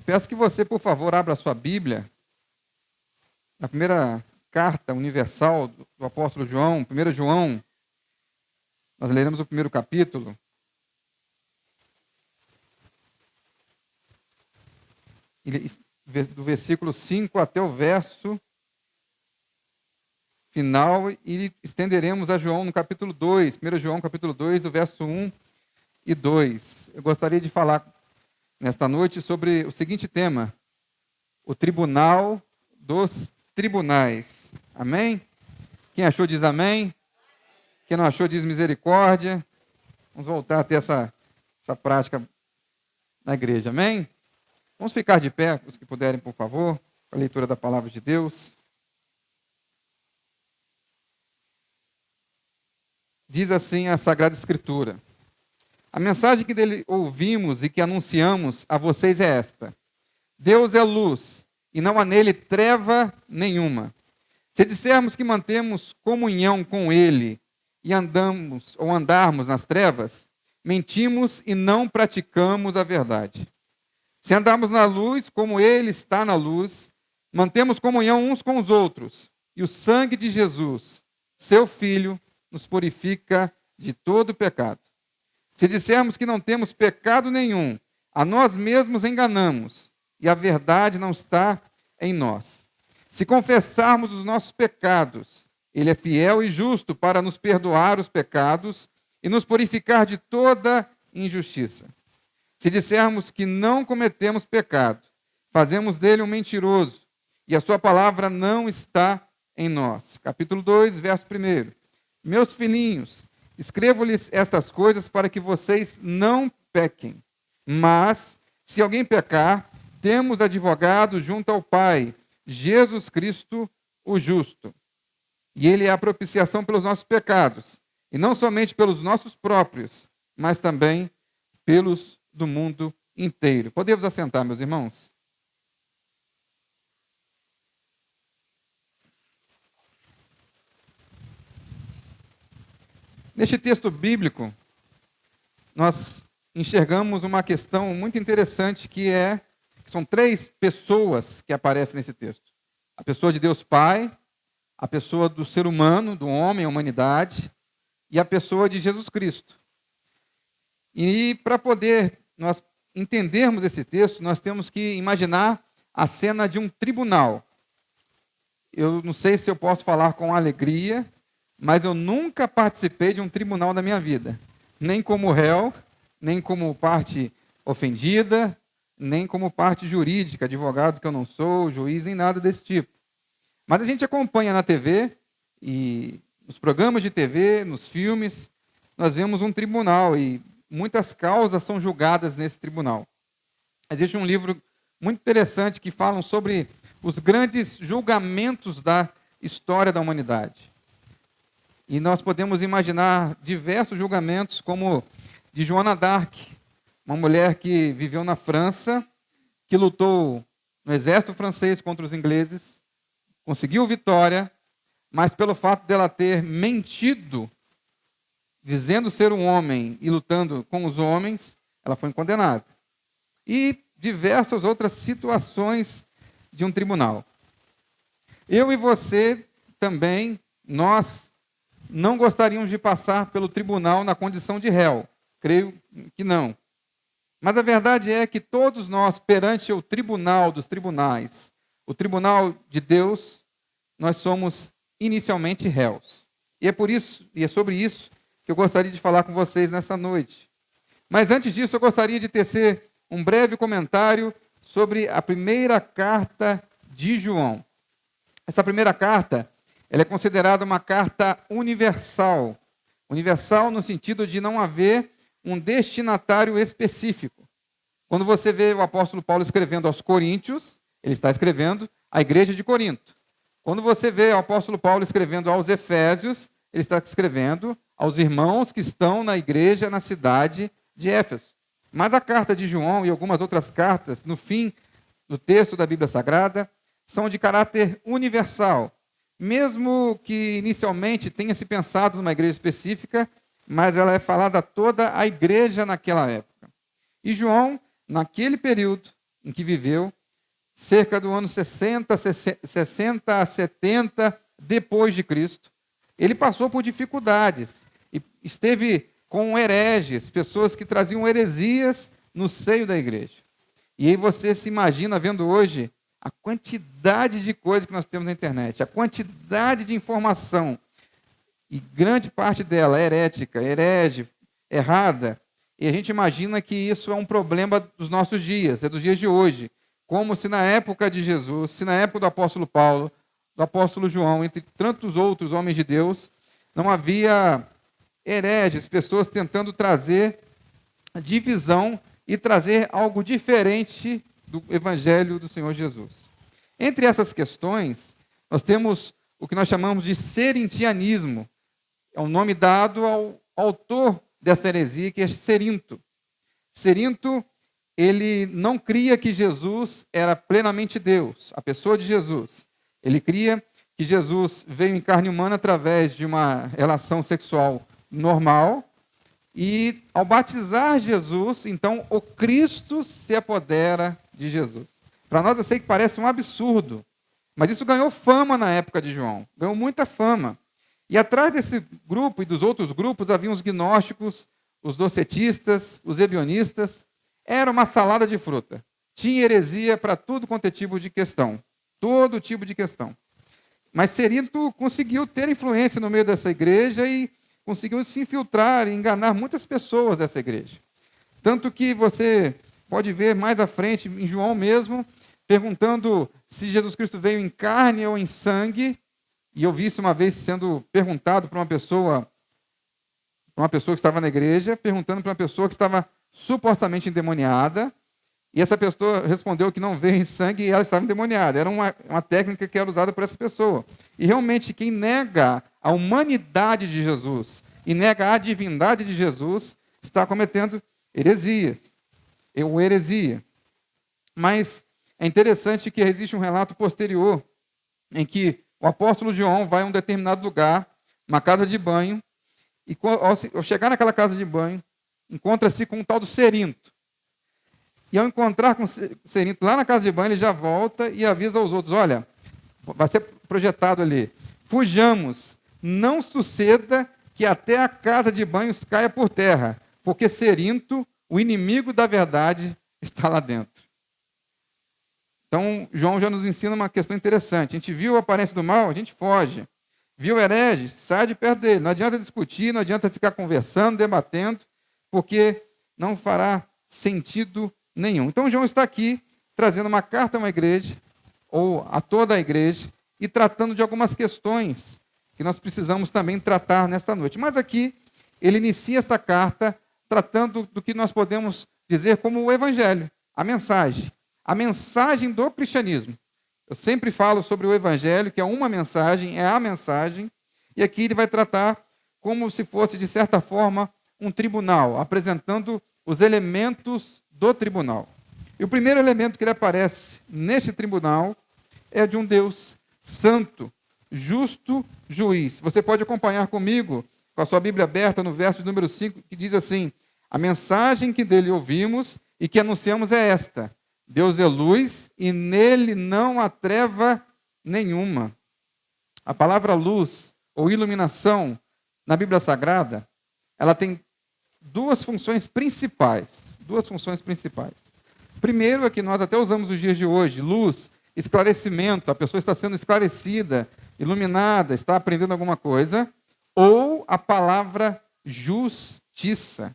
peço que você, por favor, abra a sua Bíblia na primeira carta universal do apóstolo João, 1 João. Nós leremos o primeiro capítulo. Do versículo 5 até o verso final, e estenderemos a João no capítulo 2, 1 João capítulo 2, do verso 1 e 2. Eu gostaria de falar nesta noite sobre o seguinte tema: o tribunal dos tribunais. Amém? Quem achou diz amém. Quem não achou diz misericórdia. Vamos voltar a ter essa prática na igreja. Amém? Vamos ficar de pé, os que puderem, por favor, para a leitura da palavra de Deus. Diz assim a Sagrada Escritura: a mensagem que dele ouvimos e que anunciamos a vocês é esta: Deus é luz, e não há nele treva nenhuma. Se dissermos que mantemos comunhão com ele e andarmos nas trevas, mentimos e não praticamos a verdade. Se andarmos na luz, como ele está na luz, mantemos comunhão uns com os outros, e o sangue de Jesus, seu Filho, nos purifica de todo pecado. Se dissermos que não temos pecado nenhum, a nós mesmos enganamos, e a verdade não está em nós. Se confessarmos os nossos pecados, ele é fiel e justo para nos perdoar os pecados e nos purificar de toda injustiça. Se dissermos que não cometemos pecado, fazemos dele um mentiroso, e a sua palavra não está em nós. Capítulo 2, verso 1. Meus filhinhos, escrevo-lhes estas coisas para que vocês não pequem. Mas, se alguém pecar, temos advogado junto ao Pai, Jesus Cristo, o justo. E ele é a propiciação pelos nossos pecados, e não somente pelos nossos próprios, mas também pelos do mundo inteiro. Podemos assentar, meus irmãos? Neste texto bíblico, nós enxergamos uma questão muito interessante são três pessoas que aparecem nesse texto. A pessoa de Deus Pai, a pessoa do ser humano, do homem, a humanidade, e a pessoa de Jesus Cristo. E para poder nós entendermos esse texto, nós temos que imaginar a cena de um tribunal. Eu não sei se eu posso falar com alegria, mas eu nunca participei de um tribunal na minha vida. Nem como réu, nem como parte ofendida, nem como parte jurídica, advogado que eu não sou, juiz, nem nada desse tipo. Mas a gente acompanha na TV, e nos programas de TV, nos filmes, nós vemos um tribunal, e muitas causas são julgadas nesse tribunal. Existe um livro muito interessante que fala sobre os grandes julgamentos da história da humanidade. E nós podemos imaginar diversos julgamentos, como de Joana d'Arc, uma mulher que viveu na França, que lutou no exército francês contra os ingleses, conseguiu vitória, mas pelo fato dela ter mentido, dizendo ser um homem e lutando com os homens, ela foi condenada. E diversas outras situações de um tribunal. Eu e você também, nós não gostaríamos de passar pelo tribunal na condição de réu. Creio que não. Mas a verdade é que todos nós, perante o tribunal dos tribunais, o tribunal de Deus, nós somos inicialmente réus. E é sobre isso que eu gostaria de falar com vocês nessa noite. Mas antes disso, eu gostaria de tecer um breve comentário sobre a primeira carta de João. Essa primeira carta, ela é considerada uma carta universal. Universal no sentido de não haver um destinatário específico. Quando você vê o apóstolo Paulo escrevendo aos Coríntios, ele está escrevendo à igreja de Corinto. Quando você vê o apóstolo Paulo escrevendo aos Efésios, ele está escrevendo aos irmãos que estão na igreja, na cidade de Éfeso. Mas a carta de João e algumas outras cartas, no fim do texto da Bíblia Sagrada, são de caráter universal. Mesmo que inicialmente tenha se pensado numa igreja específica, mas ela é falada a toda a igreja naquela época. E João, naquele período, em que viveu, cerca do ano 60 a 70 depois de Cristo. Ele passou por dificuldades e esteve com hereges, pessoas que traziam heresias no seio da igreja. E aí você se imagina vendo hoje a quantidade de coisas que nós temos na internet, a quantidade de informação, e grande parte dela é herética, herege, errada, e a gente imagina que isso é um problema dos nossos dias, é dos dias de hoje, como se na época de Jesus, se na época do apóstolo Paulo, do apóstolo João, entre tantos outros homens de Deus, não havia hereges, pessoas tentando trazer divisão e trazer algo diferente do evangelho do Senhor Jesus. Entre essas questões, nós temos o que nós chamamos de serintianismo. É um nome dado ao autor dessa heresia, que é Cerinto. Cerinto, ele não cria que Jesus era plenamente Deus, a pessoa de Jesus. Ele cria que Jesus veio em carne humana através de uma relação sexual normal, e ao batizar Jesus, então o Cristo se apodera de Jesus. Para nós eu sei que parece um absurdo, mas isso ganhou fama na época de João, ganhou muita fama. E atrás desse grupo e dos outros grupos haviam os gnósticos, os docetistas, os ebionistas. Era uma salada de fruta. Tinha heresia para tudo quanto é tipo de questão. Todo tipo de questão. Mas Cerinto conseguiu ter influência no meio dessa igreja e conseguiu se infiltrar e enganar muitas pessoas dessa igreja. Tanto que você pode ver mais à frente, em João mesmo, perguntando se Jesus Cristo veio em carne ou em sangue. E eu vi isso uma vez sendo perguntado para uma pessoa que estava na igreja, perguntando para uma pessoa que estava supostamente endemoniada, e essa pessoa respondeu que não veio em sangue e ela estava endemoniada. Era uma técnica que era usada por essa pessoa. E realmente, quem nega a humanidade de Jesus e nega a divindade de Jesus está cometendo heresias, ou heresia. Mas é interessante que existe um relato posterior em que o apóstolo João vai a um determinado lugar, uma casa de banho, e ao chegar naquela casa de banho, encontra-se com um tal do Cerinto. E ao encontrar com o Cerinto lá na casa de banho, ele já volta e avisa aos outros: olha, vai ser projetado ali, fujamos, não suceda que até a casa de banhos caia por terra, porque Cerinto, o inimigo da verdade, está lá dentro. Então, João já nos ensina uma questão interessante. A gente viu a aparência do mal, a gente foge. Viu herege, sai de perto dele. Não adianta discutir, não adianta ficar conversando, debatendo, porque não fará sentido nenhum. Então, João está aqui trazendo uma carta a uma igreja, ou a toda a igreja, e tratando de algumas questões que nós precisamos também tratar nesta noite. Mas aqui, ele inicia esta carta tratando do que nós podemos dizer como o evangelho, a mensagem do cristianismo. Eu sempre falo sobre o evangelho, que é uma mensagem, é a mensagem, e aqui ele vai tratar como se fosse, de certa forma, um tribunal, apresentando os elementos do tribunal. E o primeiro elemento que ele aparece neste tribunal é de um Deus santo, justo juiz. Você pode acompanhar comigo, com a sua Bíblia aberta, no verso número 5, que diz assim: a mensagem que dele ouvimos e que anunciamos é esta: Deus é luz e nele não há treva nenhuma. A palavra luz ou iluminação na Bíblia Sagrada, ela tem duas funções principais. Primeiro é que nós até usamos nos dias de hoje: luz, esclarecimento, a pessoa está sendo esclarecida, iluminada, está aprendendo alguma coisa. Ou a palavra justiça.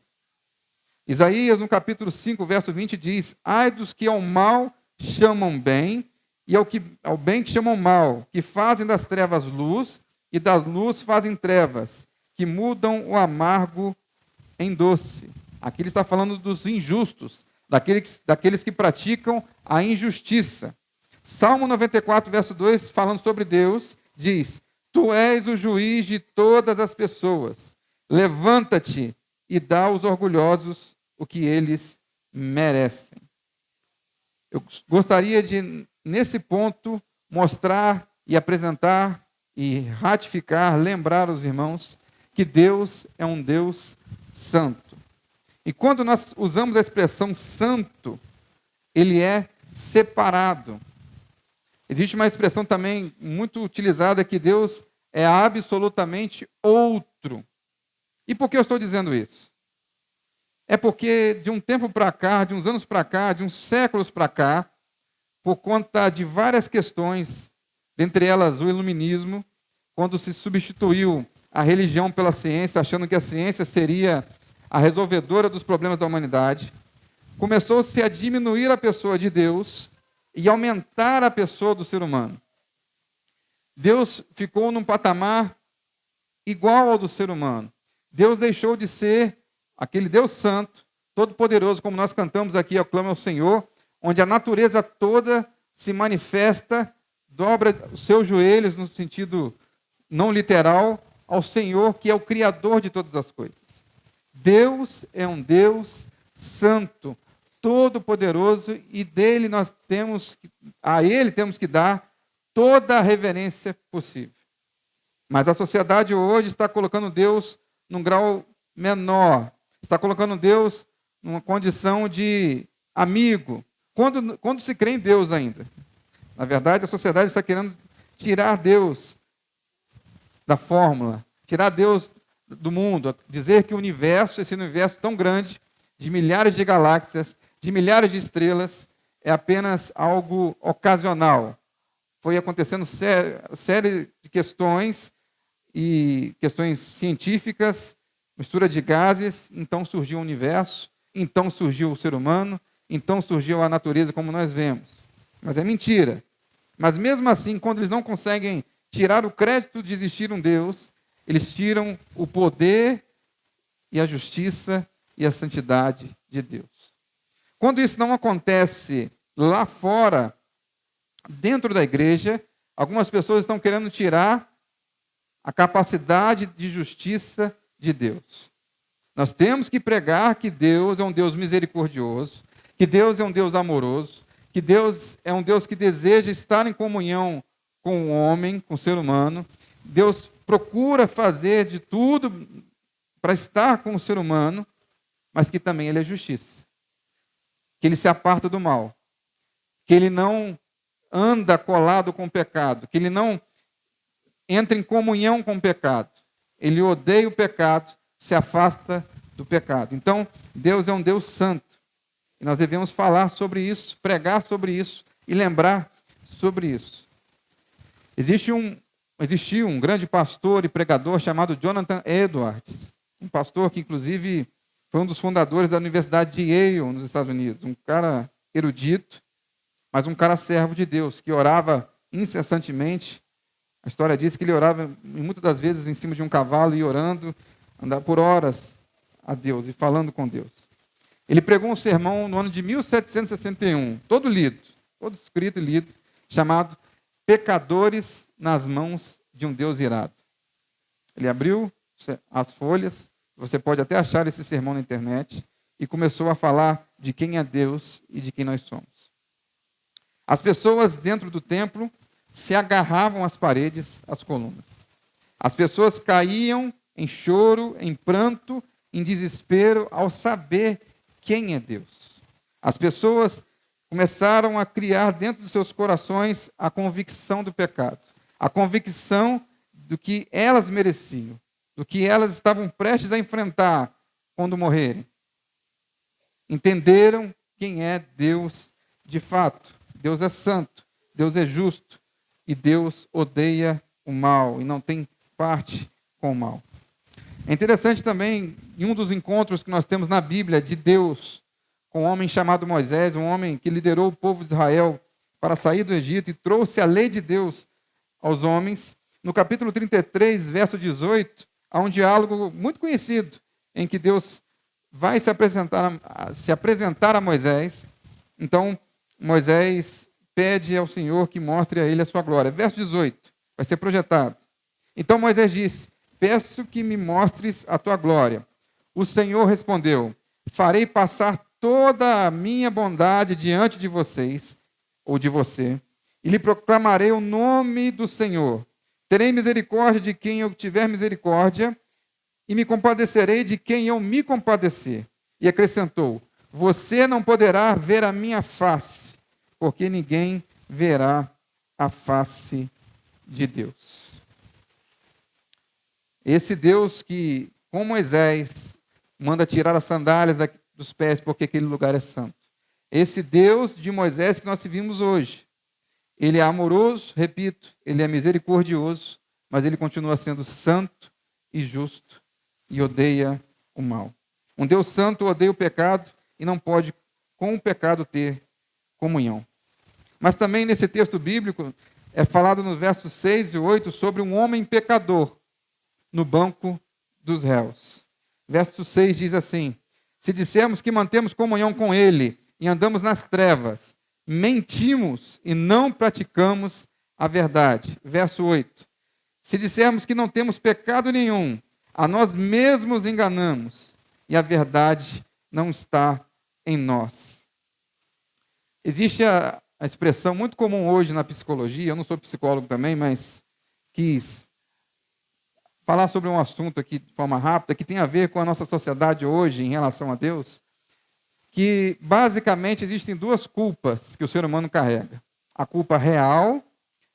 Isaías, no capítulo 5, verso 20, diz: ai dos que ao mal chamam bem, e ao bem que chamam mal, que fazem das trevas luz, e das luz fazem trevas, que mudam o amargo em doce. Aqui ele está falando dos injustos, daqueles que praticam a injustiça. Salmo 94, verso 2, falando sobre Deus, diz: tu és o juiz de todas as pessoas, levanta-te e dá aos orgulhosos o que eles merecem. Eu gostaria de, nesse ponto, mostrar e apresentar e ratificar, lembrar aos irmãos que Deus é um Deus santo. E quando nós usamos a expressão santo, ele é separado. Existe uma expressão também muito utilizada que Deus é absolutamente outro. E por que eu estou dizendo isso? É porque de um tempo para cá, de uns anos para cá, de uns séculos para cá, por conta de várias questões, dentre elas o iluminismo, quando se substituiu a religião pela ciência, achando que a ciência seria a resolvedora dos problemas da humanidade, começou-se a diminuir a pessoa de Deus e aumentar a pessoa do ser humano. Deus ficou num patamar igual ao do ser humano. Deus deixou de ser aquele Deus santo, todo-poderoso, como nós cantamos aqui, ao clamo ao Senhor, onde a natureza toda se manifesta, dobra os seus joelhos, no sentido não literal, ao Senhor, que é o Criador de todas as coisas. Deus é um Deus santo, todo-poderoso, e a Ele temos que dar toda a reverência possível. Mas a sociedade hoje está colocando Deus num grau menor, está colocando Deus numa condição de amigo, quando se crê em Deus ainda. Na verdade, a sociedade está querendo tirar Deus da fórmula, tirar Deus do mundo, dizer que o universo, esse universo tão grande, de milhares de galáxias, de milhares de estrelas, é apenas algo ocasional. Foi acontecendo série de questões, e questões científicas, mistura de gases, então surgiu o universo, então surgiu o ser humano, então surgiu a natureza como nós vemos. Mas é mentira. Mas mesmo assim, quando eles não conseguem tirar o crédito de existir um Deus, eles tiram o poder e a justiça e a santidade de Deus. Quando isso não acontece lá fora, dentro da igreja, algumas pessoas estão querendo tirar a capacidade de justiça de Deus. Nós temos que pregar que Deus é um Deus misericordioso, que Deus é um Deus amoroso, que Deus é um Deus que deseja estar em comunhão com o homem, com o ser humano. Deus procura fazer de tudo para estar com o ser humano, mas que também Ele é justiça. Que Ele se aparta do mal. Que Ele não anda colado com o pecado. Que Ele não entra em comunhão com o pecado. Ele odeia o pecado, se afasta do pecado. Então, Deus é um Deus santo. E nós devemos falar sobre isso, pregar sobre isso e lembrar sobre isso. Existiu um grande pastor e pregador chamado Jonathan Edwards, um pastor que, inclusive, foi um dos fundadores da Universidade de Yale, nos Estados Unidos. Um cara erudito, mas um cara servo de Deus, que orava incessantemente. A história diz que ele orava, muitas das vezes, em cima de um cavalo e orando, andar por horas a Deus e falando com Deus. Ele pregou um sermão no ano de 1761, todo escrito e lido, chamado Pecadores nas Mãos de um Deus Irado. Ele abriu as folhas, você pode até achar esse sermão na internet, e começou a falar de quem é Deus e de quem nós somos. As pessoas dentro do templo se agarravam às paredes, às colunas. As pessoas caíam em choro, em pranto, em desespero, ao saber quem é Deus. As pessoas começaram a criar dentro dos seus corações a convicção do pecado, a convicção do que elas mereciam, do que elas estavam prestes a enfrentar quando morrerem. Entenderam quem é Deus de fato. Deus é santo, Deus é justo e Deus odeia o mal e não tem parte com o mal. É interessante também, em um dos encontros que nós temos na Bíblia de Deus com um homem chamado Moisés, um homem que liderou o povo de Israel para sair do Egito e trouxe a lei de Deus aos homens. No capítulo 33, verso 18, há um diálogo muito conhecido em que Deus vai se apresentar a Moisés. Então, Moisés pede ao Senhor que mostre a ele a sua glória. Verso 18, vai ser projetado. Então Moisés disse: peço que me mostres a tua glória. O Senhor respondeu: farei passar toda a minha bondade diante de vocês, ou de você, e lhe proclamarei o nome do Senhor. Terei misericórdia de quem eu tiver misericórdia, e me compadecerei de quem eu me compadecer. E acrescentou: você não poderá ver a minha face, porque ninguém verá a face de Deus. Esse Deus que, com Moisés, manda tirar as sandálias dos pés, porque aquele lugar é santo. Esse Deus de Moisés que nós vimos hoje, ele é amoroso, repito, ele é misericordioso, mas ele continua sendo santo e justo e odeia o mal. Um Deus santo odeia o pecado e não pode, com o pecado, ter comunhão. Mas também nesse texto bíblico é falado nos versos 6 e 8 sobre um homem pecador no banco dos réus. Verso 6 diz assim: se dissermos que mantemos comunhão com ele e andamos nas trevas, mentimos e não praticamos a verdade. Verso 8. Se dissermos que não temos pecado nenhum, a nós mesmos enganamos e a verdade não está em nós. Existe a expressão muito comum hoje na psicologia, eu não sou psicólogo também, mas quis falar sobre um assunto aqui de forma rápida, que tem a ver com a nossa sociedade hoje em relação a Deus, que basicamente existem duas culpas que o ser humano carrega. A culpa real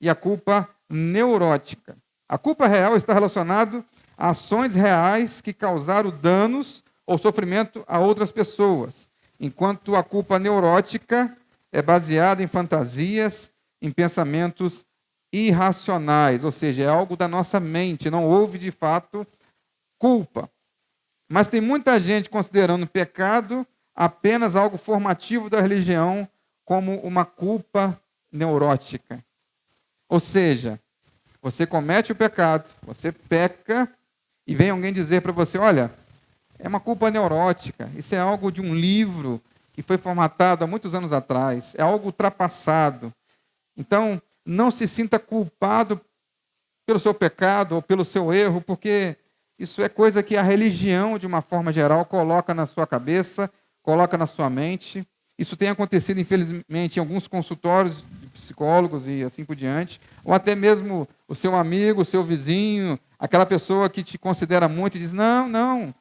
e a culpa neurótica. A culpa real está relacionada a ações reais que causaram danos ou sofrimento a outras pessoas, enquanto a culpa neurótica é baseada em fantasias, em pensamentos irracionais, ou seja, é algo da nossa mente, não houve de fato culpa. Mas tem muita gente considerando pecado apenas algo formativo da religião, como uma culpa neurótica. Ou seja, você comete o pecado, você peca, e vem alguém dizer para você: olha, é uma culpa neurótica, isso é algo de um livro que foi formatado há muitos anos atrás, é algo ultrapassado. Então, não se sinta culpado pelo seu pecado ou pelo seu erro, porque isso é coisa que a religião, de uma forma geral, coloca na sua cabeça, coloca na sua mente. Isso tem acontecido, infelizmente, em alguns consultórios de psicólogos e assim por diante, ou até mesmo o seu amigo, o seu vizinho, aquela pessoa que te considera muito e diz: não,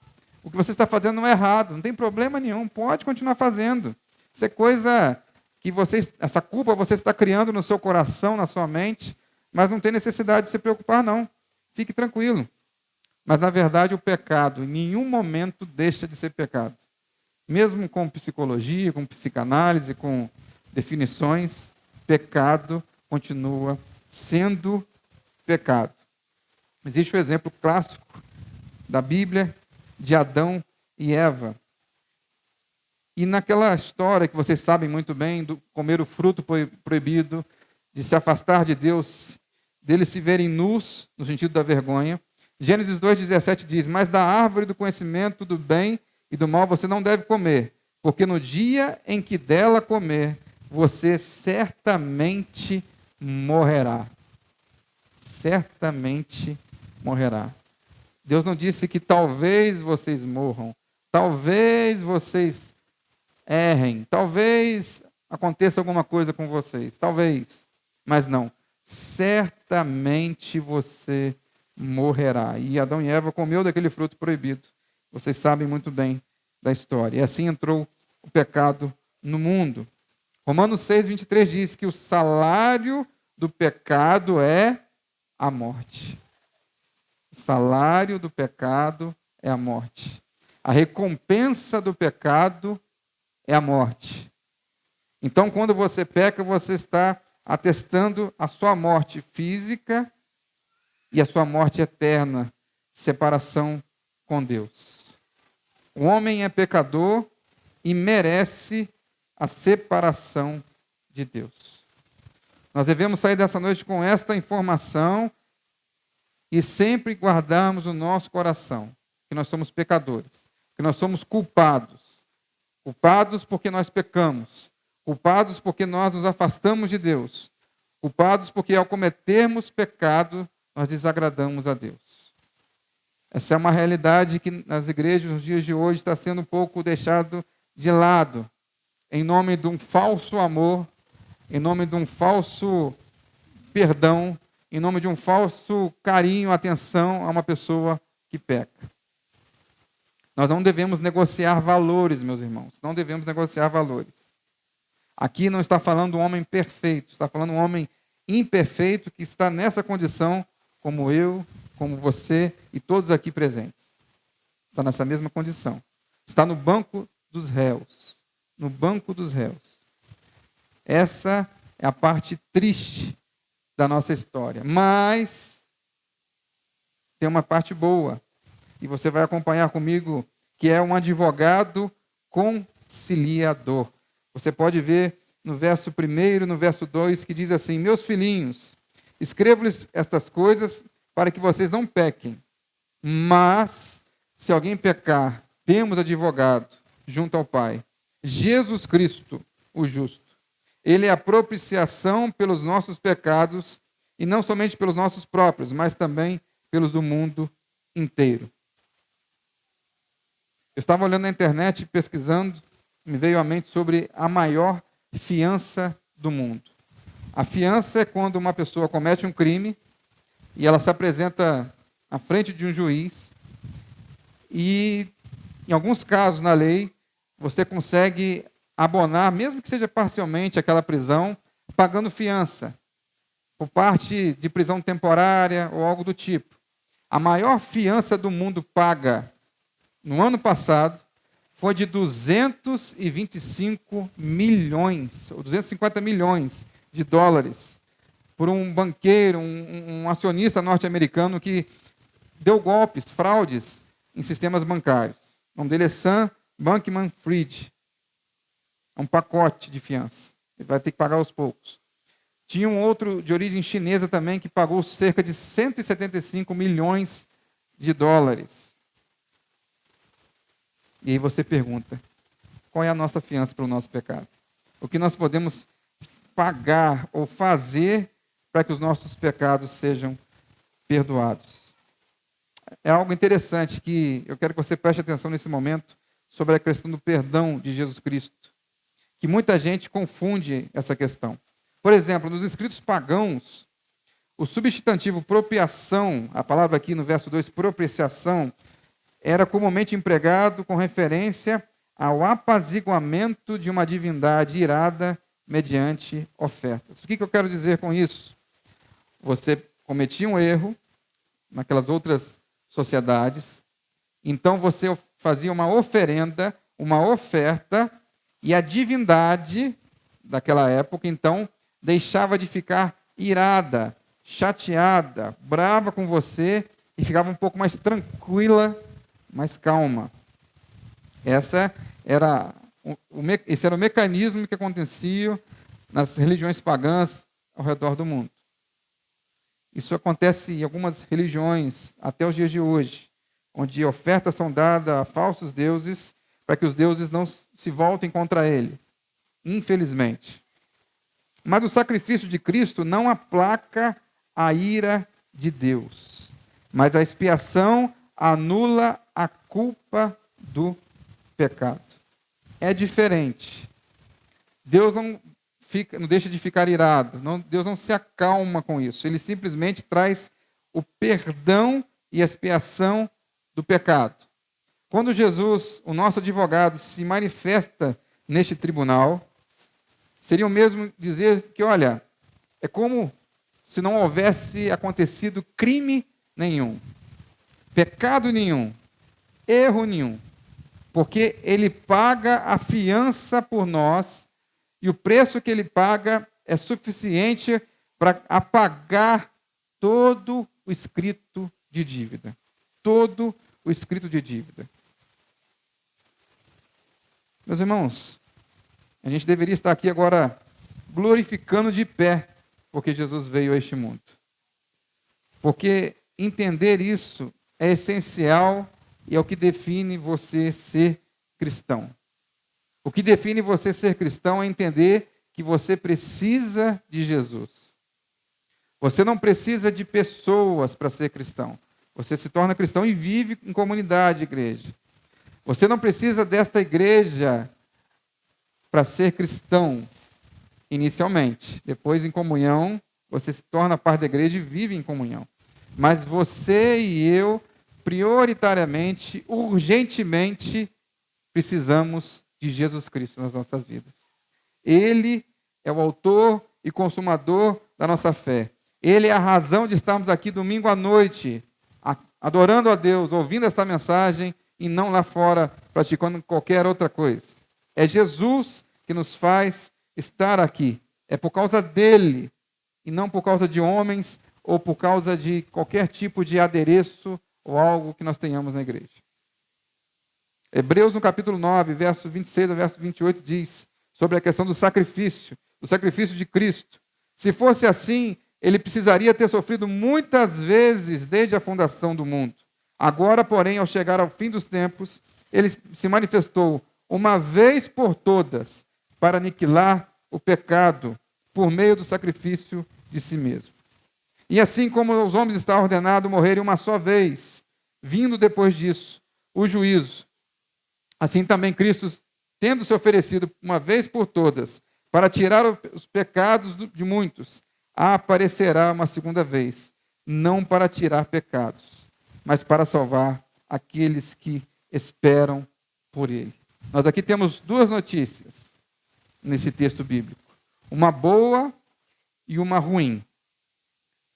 o que você está fazendo não é errado, não tem problema nenhum, pode continuar fazendo. Isso é coisa que essa culpa você está criando no seu coração, na sua mente, mas não tem necessidade de se preocupar, não. Fique tranquilo. Mas, na verdade, o pecado em nenhum momento deixa de ser pecado. Mesmo com psicologia, com psicanálise, com definições, pecado continua sendo pecado. Existe o exemplo clássico da Bíblia de Adão e Eva. E naquela história que vocês sabem muito bem, do comer o fruto proibido, de se afastar de Deus, deles se verem nus, no sentido da vergonha, Gênesis 2,17 diz: mas da árvore do conhecimento do bem e do mal você não deve comer, porque no dia em que dela comer, você certamente morrerá. Certamente morrerá. Deus não disse que talvez vocês morram, talvez vocês errem, talvez aconteça alguma coisa com vocês, talvez, mas não, certamente você morrerá. E Adão e Eva comeu daquele fruto proibido. Vocês sabem muito bem da história. E assim entrou o pecado no mundo. Romanos 6,23 diz que o salário do pecado é a morte. O salário do pecado é a morte. A recompensa do pecado é a morte. Então, quando você peca, você está atestando a sua morte física e a sua morte eterna, separação com Deus. O homem é pecador e merece a separação de Deus. Nós devemos sair dessa noite com esta informação e sempre guardarmos no nosso coração que nós somos pecadores, que nós somos culpados. Culpados porque nós pecamos, culpados porque nós nos afastamos de Deus, culpados porque ao cometermos pecado, nós desagradamos a Deus. Essa é uma realidade que nas igrejas nos dias de hoje está sendo um pouco deixado de lado, em nome de um falso amor, em nome de um falso perdão, em nome de um falso carinho, atenção a uma pessoa que peca. Nós não devemos negociar valores, meus irmãos, não devemos negociar valores. Aqui não está falando um homem perfeito, está falando um homem imperfeito que está nessa condição, como eu, como você e todos aqui presentes. Está nessa mesma condição. Está no banco dos réus. No banco dos réus. Essa é a parte triste da nossa história. Mas tem uma parte boa. E você vai acompanhar comigo, que é um advogado conciliador. Você pode ver no verso 1 e no verso 2, que diz assim: meus filhinhos, escrevo-lhes estas coisas para que vocês não pequem. Mas, se alguém pecar, temos advogado junto ao Pai, Jesus Cristo, o justo. Ele é a propiciação pelos nossos pecados, e não somente pelos nossos próprios, mas também pelos do mundo inteiro. Eu estava olhando na internet, pesquisando, me veio à mente sobre a maior fiança do mundo. A fiança é quando uma pessoa comete um crime e ela se apresenta à frente de um juiz e, em alguns casos na lei, você consegue abonar, mesmo que seja parcialmente, aquela prisão, pagando fiança, por parte de prisão temporária ou algo do tipo. A maior fiança do mundo paga no ano passado foi de 225 milhões, ou 250 milhões de dólares, por um banqueiro, um acionista norte-americano que deu golpes, fraudes em sistemas bancários. O nome dele é Sam Bankman-Fried. É um pacote de fiança. Ele vai ter que pagar aos poucos. Tinha um outro de origem chinesa também que pagou cerca de 175 milhões de dólares. E aí você pergunta, qual é a nossa fiança para o nosso pecado? O que nós podemos pagar ou fazer para que os nossos pecados sejam perdoados? É algo interessante que eu quero que você preste atenção nesse momento sobre a questão do perdão de Jesus Cristo, que muita gente confunde essa questão. Por exemplo, nos escritos pagãos, o substantivo propriação, a palavra aqui no verso 2, propiciação, era comumente empregado com referência ao apaziguamento de uma divindade irada mediante ofertas. O que eu quero dizer com isso? Você cometia um erro naquelas outras sociedades, então você fazia uma oferenda, uma oferta, e a divindade daquela época, então, deixava de ficar irada, chateada, brava com você e ficava um pouco mais tranquila, mais calma. Esse era o mecanismo que acontecia nas religiões pagãs ao redor do mundo. Isso acontece em algumas religiões até os dias de hoje, onde ofertas são dadas a falsos deuses para que os deuses não se voltem contra ele, infelizmente. Mas o sacrifício de Cristo não aplaca a ira de Deus, mas a expiação anula a culpa do pecado. É diferente. Deus não deixa de ficar irado, Deus não se acalma com isso. Ele simplesmente traz o perdão e a expiação do pecado. Quando Jesus, o nosso advogado, se manifesta neste tribunal, seria o mesmo dizer que, olha, é como se não houvesse acontecido crime nenhum, pecado nenhum, erro nenhum, porque ele paga a fiança por nós e o preço que ele paga é suficiente para apagar todo o escrito de dívida. Todo o escrito de dívida. Meus irmãos, a gente deveria estar aqui agora glorificando de pé, porque Jesus veio a este mundo. Porque entender isso é essencial e é o que define você ser cristão. O que define você ser cristão é entender que você precisa de Jesus. Você não precisa de pessoas para ser cristão. Você se torna cristão e vive em comunidade, igreja. Você não precisa desta igreja para ser cristão inicialmente. Depois, em comunhão, você se torna parte da igreja e vive em comunhão. Mas você e eu, prioritariamente, urgentemente, precisamos de Jesus Cristo nas nossas vidas. Ele é o autor e consumador da nossa fé. Ele é a razão de estarmos aqui domingo à noite, adorando a Deus, ouvindo esta mensagem e não lá fora praticando qualquer outra coisa. É Jesus que nos faz estar aqui. É por causa dele e não por causa de homens ou por causa de qualquer tipo de adereço ou algo que nós tenhamos na igreja. Hebreus, no capítulo 9, verso 26 ao verso 28, diz sobre a questão do sacrifício de Cristo. Se fosse assim, ele precisaria ter sofrido muitas vezes desde a fundação do mundo. Agora, porém, ao chegar ao fim dos tempos, ele se manifestou uma vez por todas para aniquilar o pecado por meio do sacrifício de si mesmo. E assim como os homens está ordenado morrerem uma só vez, vindo depois disso o juízo, assim também Cristo, tendo se oferecido uma vez por todas para tirar os pecados de muitos, aparecerá uma segunda vez, não para tirar pecados, mas para salvar aqueles que esperam por ele. Nós aqui temos duas notícias nesse texto bíblico, uma boa e uma ruim.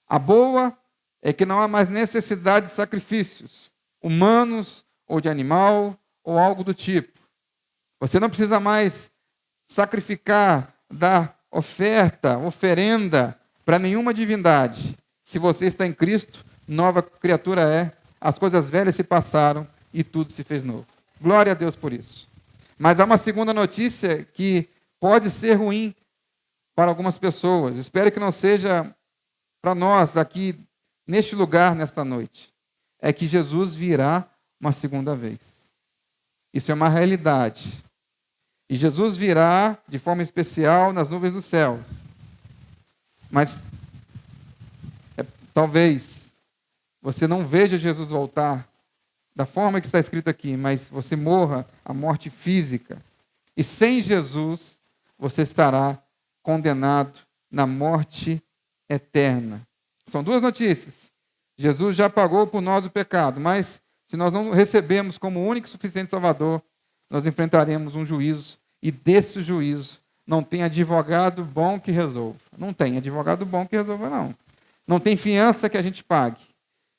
A boa é que não há mais necessidade de sacrifícios humanos ou de animal ou algo do tipo. Você não precisa mais sacrificar, dar oferenda para nenhuma divindade. Se você está em Cristo, nova criatura é, as coisas velhas se passaram e tudo se fez novo. Glória a Deus por isso. Mas há uma segunda notícia que pode ser ruim para algumas pessoas. Espero que não seja para nós aqui neste lugar, nesta noite. É que Jesus virá uma segunda vez. Isso é uma realidade. E Jesus virá de forma especial nas nuvens dos céus. Mas talvez você não veja Jesus voltar da forma que está escrito aqui, mas você morra a morte física. E sem Jesus, você estará condenado na morte eterna. São duas notícias. Jesus já pagou por nós o pecado, mas se nós não recebemos como único e suficiente Salvador, nós enfrentaremos um juízo, e desse juízo não tem advogado bom que resolva. Não tem advogado bom que resolva, não. Não tem fiança que a gente pague.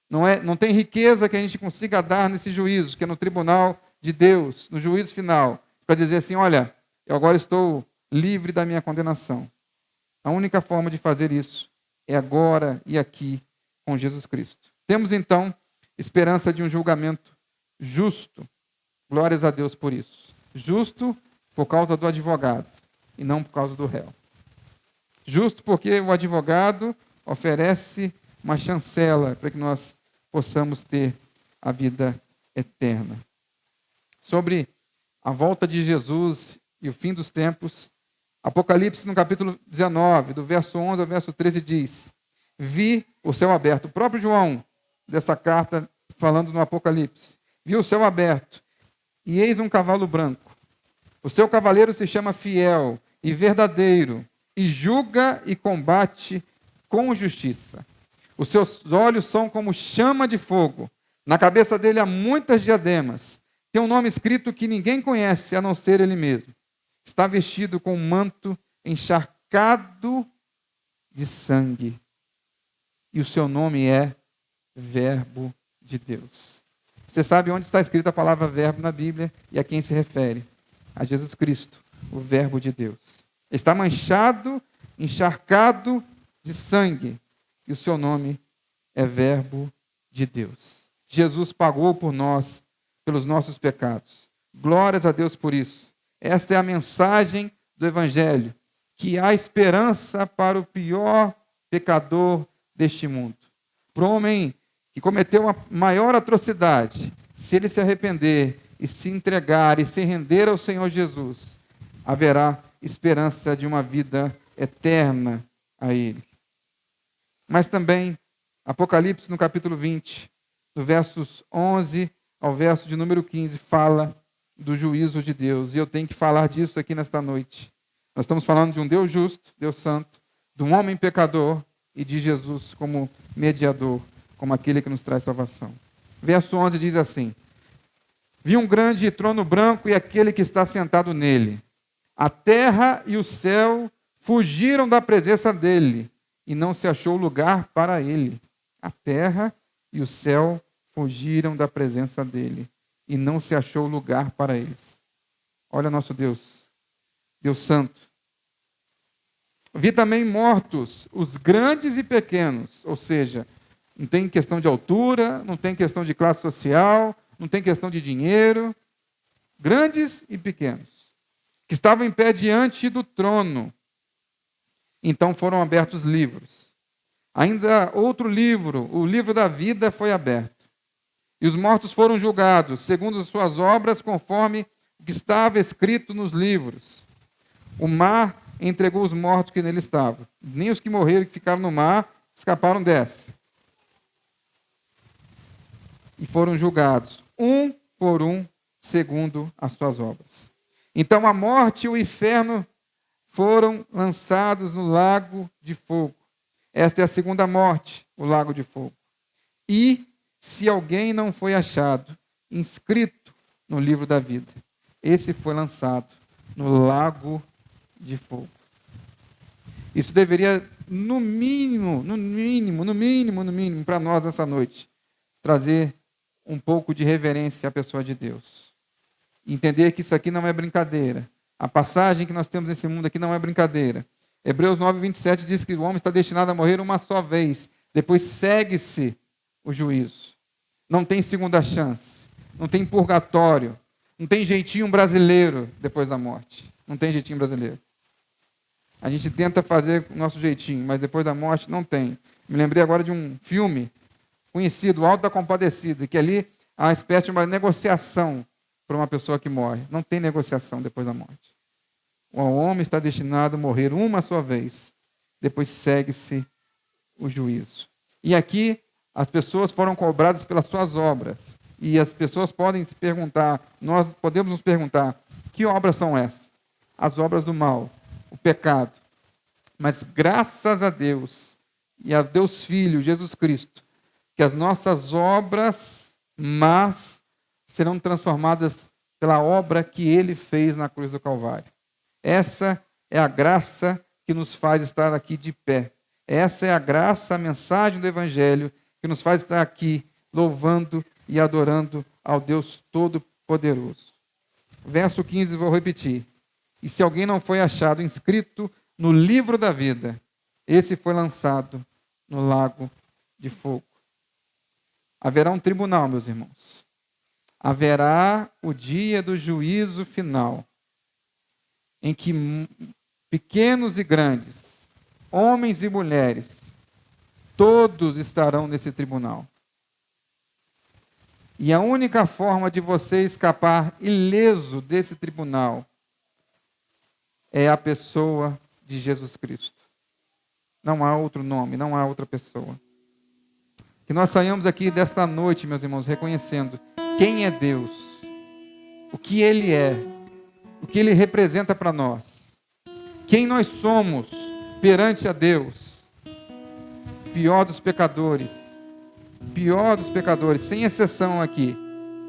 Não tem riqueza que a gente consiga dar nesse juízo, que é no tribunal de Deus, no juízo final, para dizer assim, olha, eu agora estou livre da minha condenação. A única forma de fazer isso é agora e aqui com Jesus Cristo. Temos então esperança de um julgamento justo. Glórias a Deus por isso. Justo por causa do advogado e não por causa do réu. Justo porque o advogado oferece uma chancela para que nós possamos ter a vida eterna. Sobre a volta de Jesus e o fim dos tempos, Apocalipse, no capítulo 19, do verso 11 ao verso 13, diz: vi o céu aberto. O próprio João, dessa carta, falando no Apocalipse, viu o céu aberto, e eis um cavalo branco. O seu cavaleiro se chama Fiel e Verdadeiro, e julga e combate com justiça. Os seus olhos são como chama de fogo. Na cabeça dele há muitas diademas. Tem um nome escrito que ninguém conhece, a não ser ele mesmo. Está vestido com um manto encharcado de sangue. E o seu nome é Verbo de Deus. Você sabe onde está escrita a palavra verbo na Bíblia e a quem se refere? A Jesus Cristo, o Verbo de Deus. Está manchado, encharcado de sangue. E o seu nome é Verbo de Deus. Jesus pagou por nós, pelos nossos pecados. Glórias a Deus por isso. Esta é a mensagem do Evangelho, que há esperança para o pior pecador deste mundo. Para o homem que cometeu a maior atrocidade, se ele se arrepender e se entregar e se render ao Senhor Jesus, haverá esperança de uma vida eterna a Ele. Mas também, Apocalipse, no capítulo 20, do versos 11 ao verso de número 15, fala do juízo de Deus. E eu tenho que falar disso aqui nesta noite. Nós estamos falando de um Deus justo, Deus santo, de um homem pecador e de Jesus como mediador, como aquele que nos traz salvação. Verso 11 diz assim: vi um grande trono branco e aquele que está sentado nele. A terra e o céu fugiram da presença dele, e não se achou lugar para ele. A terra e o céu fugiram da presença dele, e não se achou lugar para eles. Olha nosso Deus, Deus Santo. Vi também mortos, os grandes e pequenos, ou seja, não tem questão de altura, não tem questão de classe social, não tem questão de dinheiro, grandes e pequenos, que estavam em pé diante do trono. Então foram abertos livros. Ainda outro livro, o livro da vida, foi aberto. E os mortos foram julgados, segundo as suas obras, conforme o que estava escrito nos livros. O mar entregou os mortos que nele estavam. Nem os que morreram, que ficaram no mar, escaparam dessa. E foram julgados, um por um, segundo as suas obras. Então a morte e o inferno foram lançados no lago de fogo. Esta é a segunda morte, o lago de fogo. E se alguém não foi achado inscrito no livro da vida, esse foi lançado no lago de fogo. Isso deveria, no mínimo, para nós nessa noite, trazer um pouco de reverência à pessoa de Deus. Entender que isso aqui não é brincadeira. A passagem que nós temos nesse mundo aqui não é brincadeira. Hebreus 9:27 diz que o homem está destinado a morrer uma só vez. Depois segue-se o juízo. Não tem segunda chance. Não tem purgatório. Não tem jeitinho brasileiro depois da morte. Não tem jeitinho brasileiro. A gente tenta fazer o nosso jeitinho, mas depois da morte não tem. Me lembrei agora de um filme conhecido, Alto da Compadecida, que ali há uma espécie de uma negociação para uma pessoa que morre. Não tem negociação depois da morte. O homem está destinado a morrer uma só vez. Depois segue-se o juízo. E aqui as pessoas foram cobradas pelas suas obras. E as pessoas podem se perguntar, nós podemos nos perguntar, que obras são essas? As obras do mal, o pecado. Mas graças a Deus e a Deus Filho, Jesus Cristo, que as nossas obras más serão transformadas pela obra que Ele fez na cruz do Calvário. Essa é a graça que nos faz estar aqui de pé. Essa é a graça, a mensagem do Evangelho que nos faz estar aqui louvando e adorando ao Deus Todo-Poderoso. Verso 15, vou repetir. E se alguém não foi achado inscrito no livro da vida, esse foi lançado no lago de fogo. Haverá um tribunal, meus irmãos. Haverá o dia do juízo final, em que pequenos e grandes, homens e mulheres, todos estarão nesse tribunal. E a única forma de você escapar ileso desse tribunal é a pessoa de Jesus Cristo. Não há outro nome, não há outra pessoa. Que nós saiamos aqui desta noite, meus irmãos, reconhecendo quem é Deus, o que Ele é, o que Ele representa para nós, quem nós somos perante a Deus, pior dos pecadores, sem exceção aqui.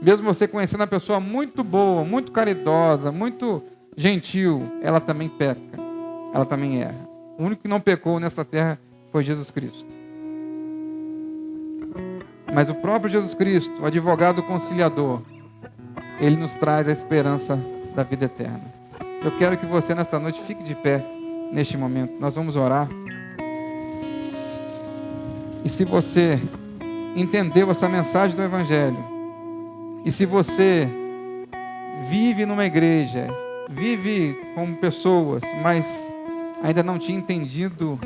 Mesmo você conhecendo uma pessoa muito boa, muito caridosa, muito gentil, ela também peca, ela também erra. O único que não pecou nessa terra foi Jesus Cristo. Mas o próprio Jesus Cristo, o advogado conciliador, ele nos traz a esperança da vida eterna. Eu quero que você nesta noite fique de pé neste momento. Nós vamos orar. E se você entendeu essa mensagem do Evangelho, e se você vive numa igreja, vive com pessoas, mas ainda não tinha entendido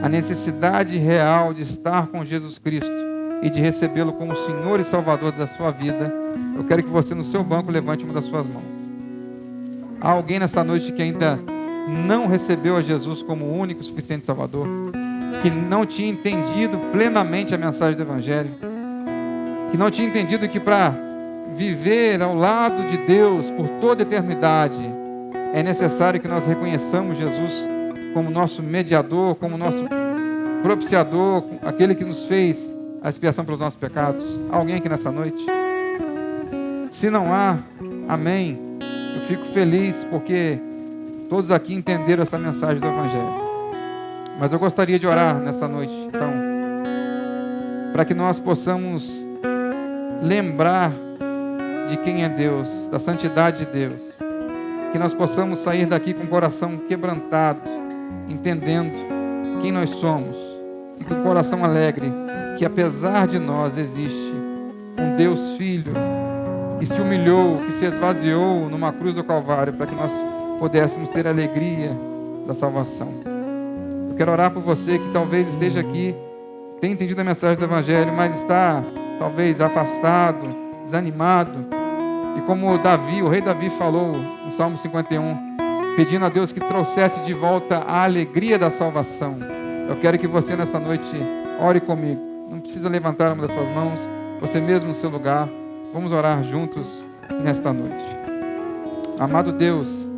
a necessidade real de estar com Jesus Cristo e de recebê-lo como Senhor e Salvador da sua vida, eu quero que você no seu banco levante uma das suas mãos. Há alguém nesta noite que ainda não recebeu a Jesus como o único e suficiente Salvador, que não tinha entendido plenamente a mensagem do Evangelho, que não tinha entendido que para viver ao lado de Deus por toda a eternidade, é necessário que nós reconheçamos Jesus como nosso mediador, como nosso propiciador, aquele que nos fez a expiação pelos nossos pecados. Há alguém aqui nessa noite? Se não há, amém. Eu fico feliz porque Todos aqui entenderam essa mensagem do Evangelho. Mas eu gostaria de orar nessa noite, então, para que nós possamos lembrar de quem é Deus, da santidade de Deus. Que nós possamos sair daqui com o coração quebrantado, entendendo quem nós somos, e com o coração alegre, que apesar de nós existe um Deus Filho, que se humilhou, que se esvaziou numa cruz do Calvário, para que nós pudéssemos ter a alegria da salvação. Eu quero orar por você que talvez esteja aqui, tenha entendido a mensagem do Evangelho, mas está talvez afastado, desanimado, e como Davi, o rei Davi falou no Salmo 51, pedindo a Deus que trouxesse de volta a alegria da salvação. Eu quero que você nesta noite ore comigo. Não precisa levantar uma das suas mãos, você mesmo no seu lugar. Vamos orar juntos nesta noite. Amado Deus,